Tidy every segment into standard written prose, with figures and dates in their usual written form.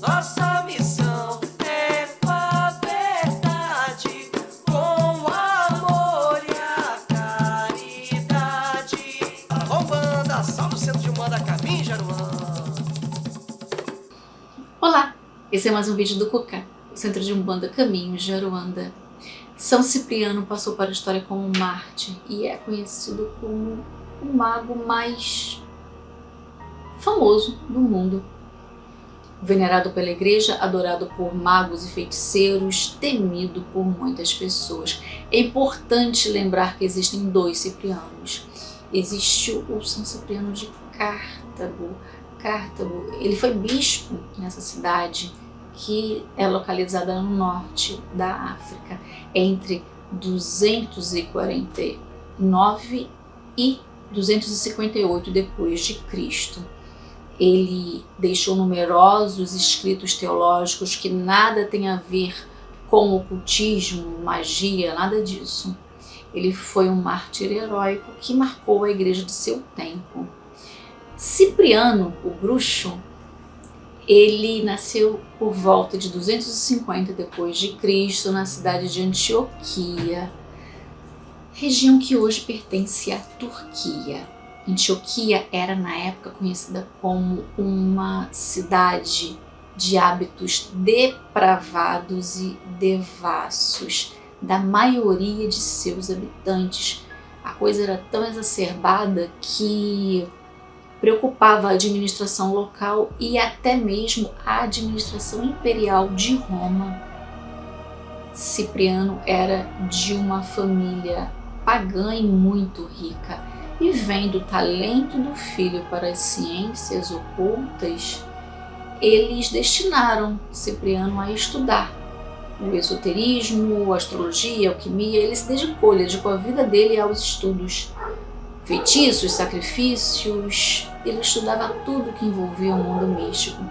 Nossa missão é com a verdade, com o amor e a caridade. Arrombanda, salve o centro de Umbanda, caminho Jaruã. Olá, esse é mais um vídeo do Cuca, o Centro de Umbanda Caminho Jaruanda. São Cipriano passou para a história como um mártir e é conhecido como o mago mais famoso do mundo. Venerado pela igreja, adorado por magos e feiticeiros, temido por muitas pessoas. É importante lembrar que existem dois Ciprianos. Existe o São Cipriano de Cártago. Ele foi bispo nessa cidade que é localizada no norte da África, entre 249 e 258 depois de Cristo. Ele deixou numerosos escritos teológicos que nada tem a ver com ocultismo, magia, nada disso. Ele foi um mártir heróico que marcou a igreja de seu tempo. Cipriano, o bruxo, ele nasceu por volta de 250 depois de Cristo na cidade de Antioquia, região que hoje pertence à Turquia. Antioquia era na época conhecida como uma cidade de hábitos depravados e devassos da maioria de seus habitantes. A coisa era tão exacerbada que preocupava a administração local e até mesmo a administração imperial de Roma. Cipriano era de uma família pagã e muito rica. E vendo o talento do filho para as ciências ocultas, eles destinaram Cipriano a estudar o esoterismo, a astrologia, a alquimia. Ele dedicou a vida dele aos estudos, feitiços, sacrifícios. Ele estudava tudo que envolvia o mundo místico.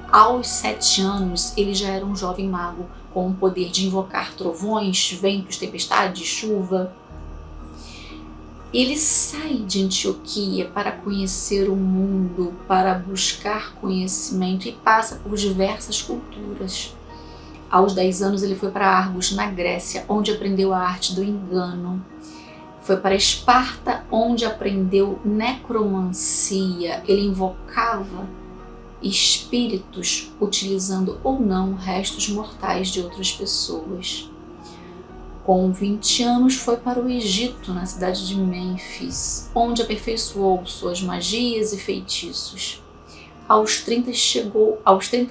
Aos 7 anos, ele já era um jovem mago com o poder de invocar trovões, ventos, tempestades, chuva. Ele sai de Antioquia para conhecer o mundo, para buscar conhecimento e passa por diversas culturas. Aos 10 anos ele foi para Argos, na Grécia, onde aprendeu a arte do engano. Foi para Esparta, onde aprendeu necromancia. Ele invocava espíritos utilizando ou não restos mortais de outras pessoas. Com 20 anos foi para o Egito, na cidade de Mênfis, onde aperfeiçoou suas magias e feitiços. Aos 30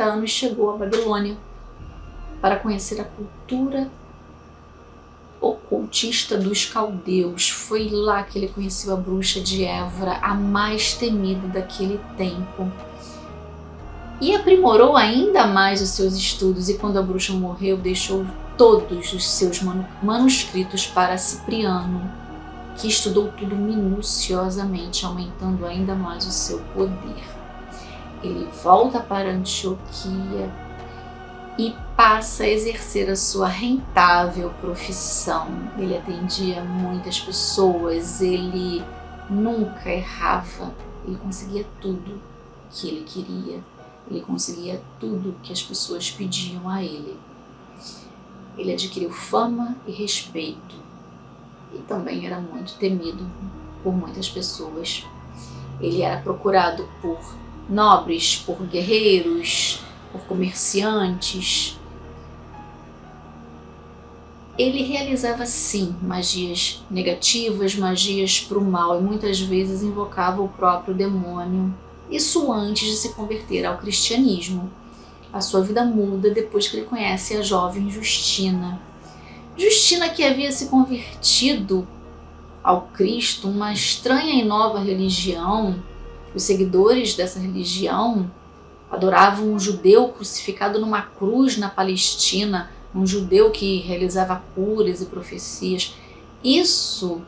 anos chegou à Babilônia para conhecer a cultura ocultista dos caldeus. Foi lá que ele conheceu a bruxa de Évora, a mais temida daquele tempo. E aprimorou ainda mais os seus estudos, e quando a bruxa morreu, deixou todos os seus manuscritos para Cipriano, que estudou tudo minuciosamente, aumentando ainda mais o seu poder. Ele volta para Antioquia e passa a exercer a sua rentável profissão. Ele atendia muitas pessoas, ele nunca errava, ele conseguia tudo que ele queria, ele conseguia tudo que as pessoas pediam a ele. Ele adquiriu fama e respeito e também era muito temido por muitas pessoas. Ele era procurado por nobres, por guerreiros, por comerciantes. Ele realizava sim magias negativas, magias para o mal, e muitas vezes invocava o próprio demônio. Isso antes de se converter ao cristianismo. A sua vida muda depois que ele conhece a jovem Justina. Justina, que havia se convertido ao Cristo, uma estranha e nova religião. Os seguidores dessa religião adoravam um judeu crucificado numa cruz na Palestina, um judeu que realizava curas e profecias. Isso,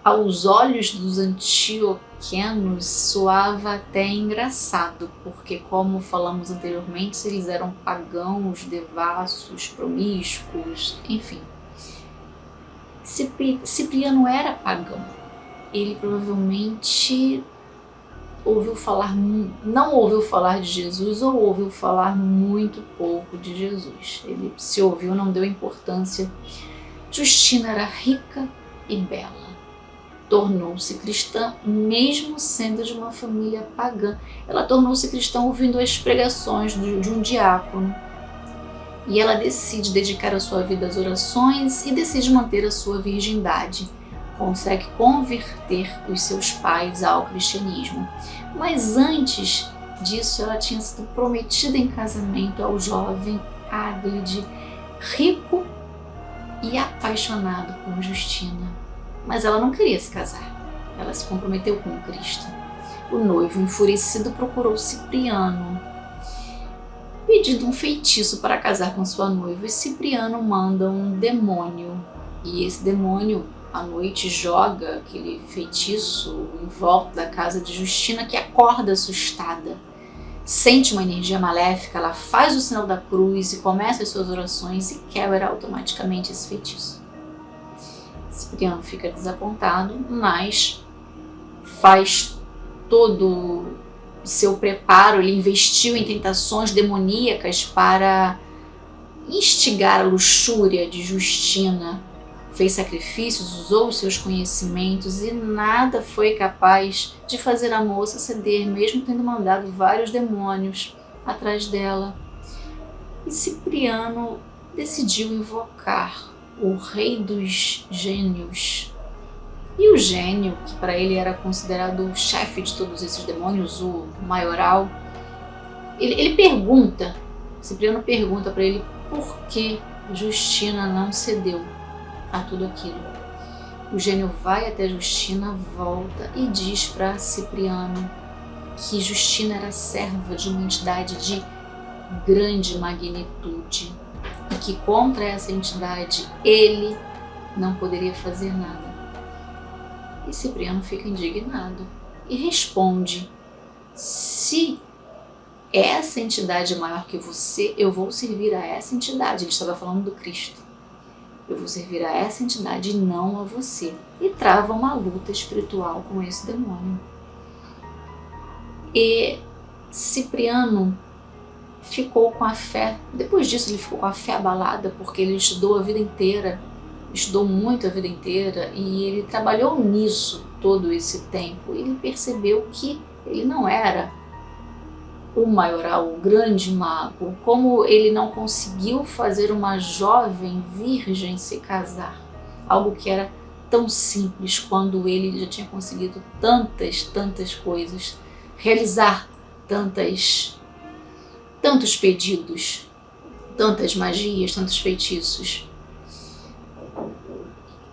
aos olhos dos antioquianos, soava até engraçado, porque, como falamos anteriormente, eles eram pagãos, devassos, promíscuos, enfim. Cipriano era pagão. Ele provavelmente não ouviu falar de Jesus ou ouviu falar muito pouco de Jesus. Ele se ouviu, não deu importância. Justina era rica e bela. Tornou-se cristã mesmo sendo de uma família pagã. Ela tornou-se cristã ouvindo as pregações de um diácono. E ela decide dedicar a sua vida às orações e decide manter a sua virgindade. Consegue converter os seus pais ao cristianismo. Mas antes disso, ela tinha sido prometida em casamento ao jovem Áglide, rico e apaixonado por Justina. Mas ela não queria se casar. Ela se comprometeu com Cristo. O noivo, enfurecido, procurou Cipriano, pedindo um feitiço para casar com sua noiva. E Cipriano manda um demônio. E esse demônio, à noite, joga aquele feitiço em volta da casa de Justina, que acorda assustada. Sente uma energia maléfica, ela faz o sinal da cruz e começa as suas orações e quebra automaticamente esse feitiço. Cipriano fica desapontado, mas faz todo o seu preparo, ele investiu em tentações demoníacas para instigar a luxúria de Justina. Fez sacrifícios, usou os seus conhecimentos e nada foi capaz de fazer a moça ceder, mesmo tendo mandado vários demônios atrás dela. E Cipriano decidiu invocar o rei dos gênios. E o gênio, que para ele era considerado o chefe de todos esses demônios, o maioral, Cipriano pergunta para ele por que Justina não cedeu a tudo aquilo. O gênio vai até Justina, volta e diz para Cipriano que Justina era serva de uma entidade de grande magnitude e que contra essa entidade ele não poderia fazer nada. E Cipriano fica indignado e responde: se essa entidade é maior que você, eu vou servir a essa entidade. Ele estava falando do Cristo. Eu vou servir a essa entidade e não a você. E trava uma luta espiritual com esse demônio. E Cipriano ficou com a fé. Depois disso ele ficou com a fé abalada, porque ele estudou a vida inteira, estudou muito a vida inteira, e ele trabalhou nisso todo esse tempo. E ele percebeu que ele não era o maioral, o grande mago. Como ele não conseguiu fazer uma jovem virgem se casar, algo que era tão simples quando ele já tinha conseguido tantas coisas, realizar tantos pedidos, tantas magias, tantos feitiços.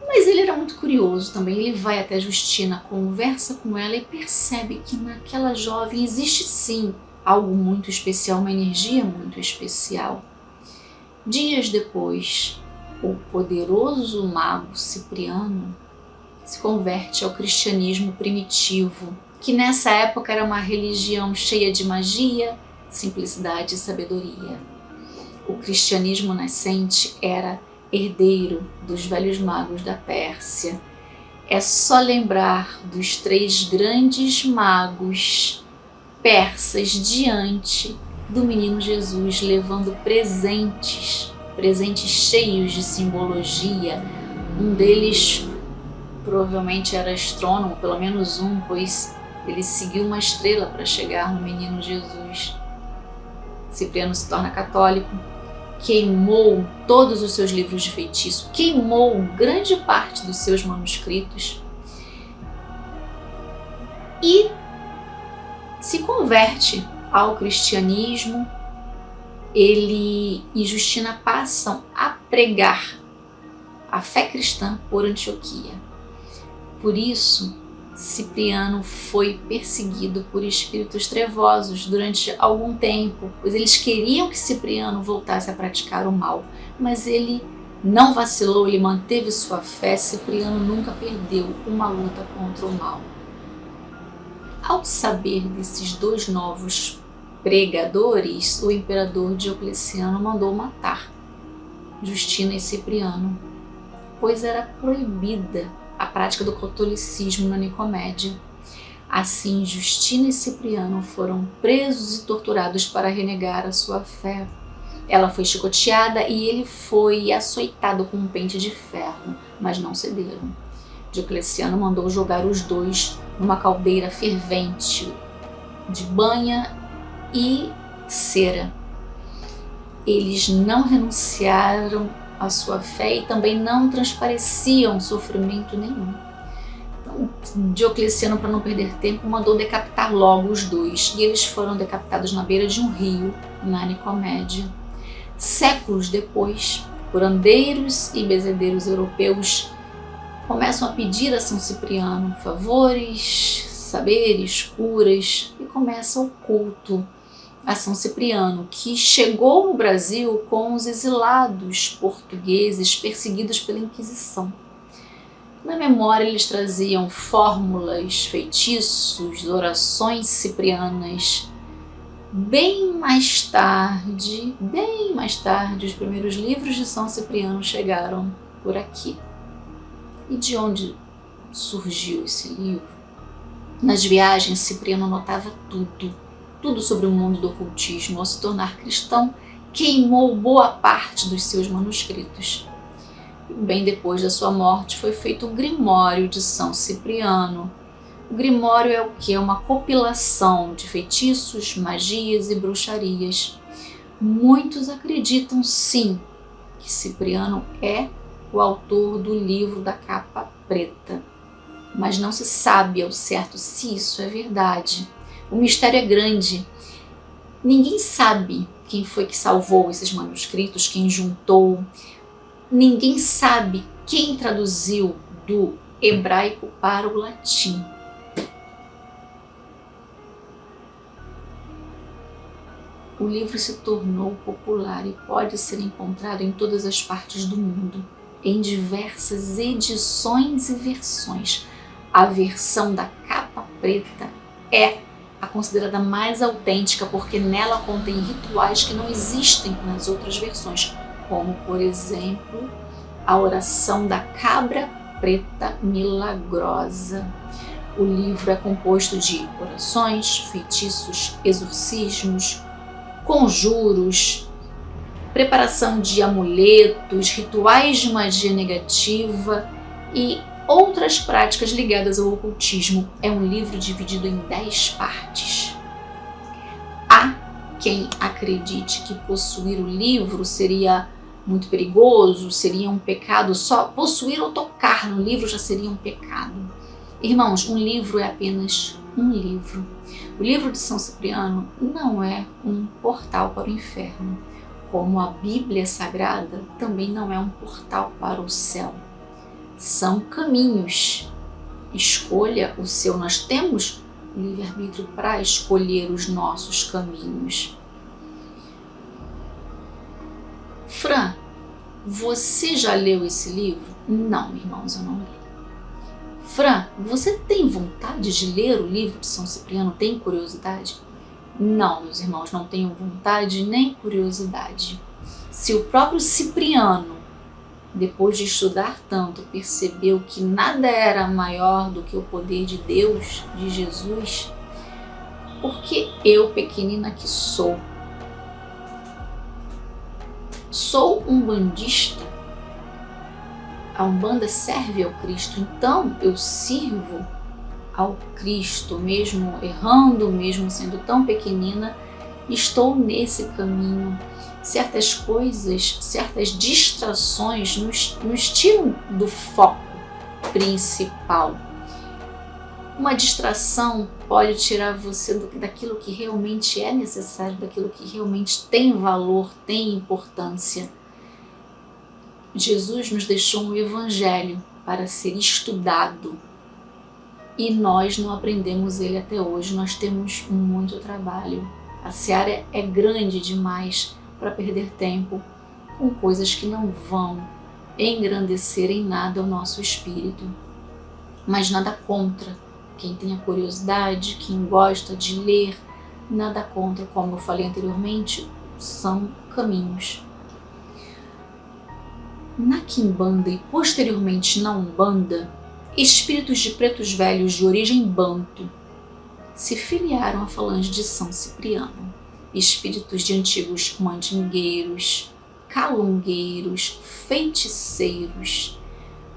Mas ele era muito curioso também. Ele vai até Justina, conversa com ela e percebe que naquela jovem existe sim algo muito especial, uma energia muito especial. Dias depois, o poderoso mago Cipriano se converte ao cristianismo primitivo, que nessa época era uma religião cheia de magia, simplicidade e sabedoria. O cristianismo nascente era herdeiro dos velhos magos da Pérsia. É só lembrar dos 3 grandes magos persas diante do menino Jesus, levando presentes cheios de simbologia. Um deles provavelmente era astrônomo, pelo menos um, pois ele seguiu uma estrela para chegar no menino Jesus. Cipriano se torna católico, queimou todos os seus livros de feitiço, queimou grande parte dos seus manuscritos e se converte ao cristianismo. Ele e Justina passam a pregar a fé cristã por Antioquia. Por isso, Cipriano foi perseguido por espíritos trevosos durante algum tempo, pois eles queriam que Cipriano voltasse a praticar o mal, mas ele não vacilou, ele manteve sua fé. Cipriano nunca perdeu uma luta contra o mal. Ao saber desses 2 novos pregadores, o imperador Diocleciano mandou matar Justina e Cipriano, pois era proibida a prática do catolicismo na Nicomédia. Assim, Justina e Cipriano foram presos e torturados para renegar a sua fé. Ela foi chicoteada e ele foi açoitado com um pente de ferro, mas não cederam. Diocleciano mandou jogar os dois numa caldeira fervente de banha e cera. Eles não renunciaram à sua fé e também não transpareciam sofrimento nenhum. Então, Diocleciano, para não perder tempo, mandou decapitar logo os dois, e eles foram decapitados na beira de um rio, na Nicomédia. Séculos depois, curandeiros e bezedeiros europeus começam a pedir a São Cipriano favores, saberes, curas, e começa o culto a São Cipriano, que chegou no Brasil com os exilados portugueses perseguidos pela Inquisição. Na memória, eles traziam fórmulas, feitiços, orações ciprianas. Bem mais tarde, os primeiros livros de São Cipriano chegaram por aqui. E de onde surgiu esse livro? Nas viagens, Cipriano anotava tudo sobre o mundo do ocultismo. Ao se tornar cristão, queimou boa parte dos seus manuscritos. Bem depois da sua morte, foi feito o Grimório de São Cipriano. O Grimório é o que? É uma compilação de feitiços, magias e bruxarias. Muitos acreditam, sim, que Cipriano é o autor do livro da capa preta, mas não se sabe ao certo se isso é verdade. O mistério é grande. Ninguém sabe quem foi que salvou esses manuscritos, quem juntou. Ninguém sabe quem traduziu do hebraico para o latim. O livro se tornou popular e pode ser encontrado em todas as partes do mundo, em diversas edições e versões. A versão da capa preta é a considerada mais autêntica, porque nela contém rituais que não existem nas outras versões, como, por exemplo, a oração da cabra preta milagrosa. O livro é composto de orações, feitiços, exorcismos, conjuros, preparação de amuletos, rituais de magia negativa e outras práticas ligadas ao ocultismo. É um livro dividido em 10 partes. Há quem acredite que possuir o livro seria muito perigoso, seria um pecado. Só possuir ou tocar no livro já seria um pecado. Irmãos, um livro é apenas um livro. O livro de São Cipriano não é um portal para o inferno, como a Bíblia Sagrada também não é um portal para o céu. São caminhos. Escolha o seu. Nós temos o livre-arbítrio para escolher os nossos caminhos. Fran, você já leu esse livro? Não, irmãos, eu não li. Fran, você tem vontade de ler o livro de São Cipriano? Tem curiosidade? Não, meus irmãos, não tenho vontade nem curiosidade. Se o próprio Cipriano, depois de estudar tanto, percebeu que nada era maior do que o poder de Deus, de Jesus, porque eu, pequenina que sou umbandista, a Umbanda serve ao Cristo, então eu sirvo ao Cristo, mesmo errando, mesmo sendo tão pequenina, estou nesse caminho. Certas coisas, certas distrações nos tiram do foco principal. Uma distração pode tirar você daquilo que realmente é necessário, daquilo que realmente tem valor, tem importância. Jesus nos deixou um evangelho para ser estudado e nós não aprendemos ele até hoje. Nós temos muito trabalho. A seara é grande demais para perder tempo com coisas que não vão engrandecer em nada o nosso espírito. Mas nada contra quem tenha curiosidade, quem gosta de ler, nada contra, como eu falei anteriormente, são caminhos. Na Quimbanda e posteriormente na Umbanda, espíritos de pretos velhos de origem banto se filiaram à falange de São Cipriano. Espíritos de antigos mandingueiros, calungueiros, feiticeiros,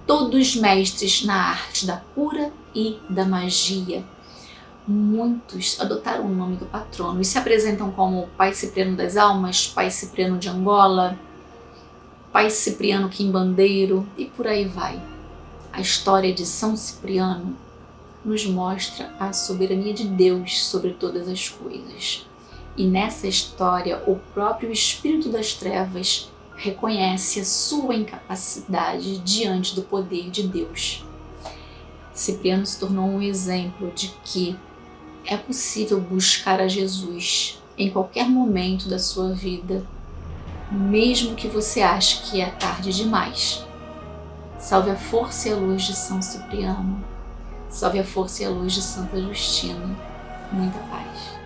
todos mestres na arte da cura e da magia. Muitos adotaram o nome do patrono e se apresentam como Pai Cipriano das Almas, Pai Cipriano de Angola, Pai Cipriano Quimbandeiro e por aí vai. A história de São Cipriano nos mostra a soberania de Deus sobre todas as coisas. E nessa história, o próprio Espírito das Trevas reconhece a sua incapacidade diante do poder de Deus. Cipriano se tornou um exemplo de que é possível buscar a Jesus em qualquer momento da sua vida, mesmo que você ache que é tarde demais. Salve a força e a luz de São Cipriano. Salve a força e a luz de Santa Justina. Muita paz.